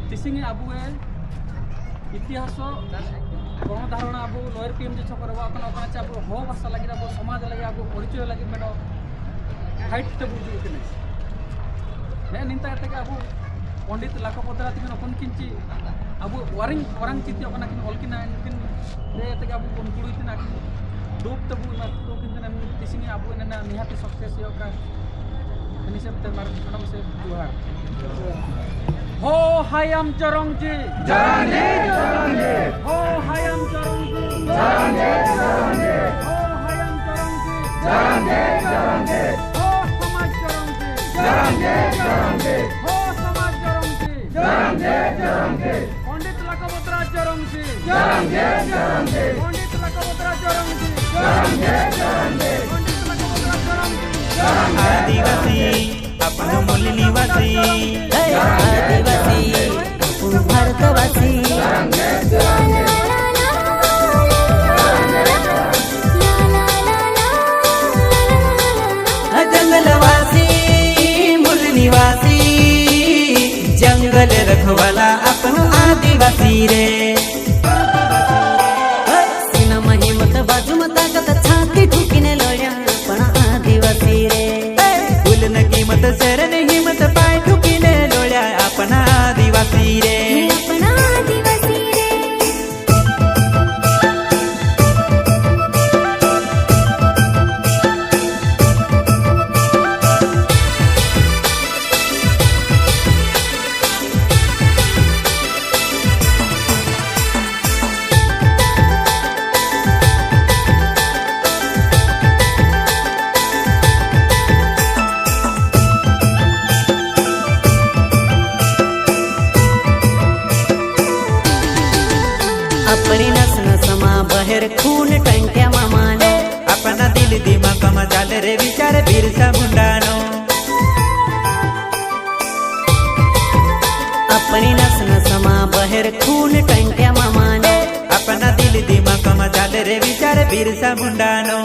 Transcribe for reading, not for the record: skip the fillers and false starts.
तिसिंग आबू इतिहास गणधारणा अब lower PMG छकर अब हो भाषा लगे अब समाज लगे अब परिचय लगे मेडो फाइट ते बुझू के ने निंता तक अब पंडित लाखपतरा तिन अपन किंची अब वरंग चित्त अपना किन ऑलकिना किन रे तक अब उनकुड़ी तिन डूब ते बु ना तो किन तिसिंग अब ने निहाती सक्सेस यो का निसेप ते मार मैडम से जुहा हो हायम चरंगजी जरंगे जरंगे हो हायम चरंगजी जरंगे जरंगे हो हायम चरंगजी जरंगे जरंगे हो समाज चरंगजी जरंगे जरंगे हो समाज चरंगजी जरंगे जरंगे पंडित लाखपतरा चरंगजी जरंगे जरंगे पंडित लाखपतरा चरंगजी जरंगे जरंगे पंडित लाखपतरा चरंगजी आदिवासी अपन मूल निवासी आदिवासी अपन भारतवासी जरंगे जरंगे जंगलवासी मूल निवासी जंगल रखवाला अपन आदिवासी रे सिनेमा हिम्मत बाजू मत छाती ठुकीने लोया पण आदिवासी रे फुल न कीमत शरण हिम्मत पाय ठुकीने लोळ्या आपण आदिवासी रे आपण आदिवासी रे अपनी नस नसमा बहर खून टंट्या मामाने अपना दिल दिमाग मा चाल रे विचार बिरसा मुंडानो अपनी नस नसमा बहर खून टंट्या मामाने अपना दिल दिमाग मा चाल रे विचार बिरसा मुंडानो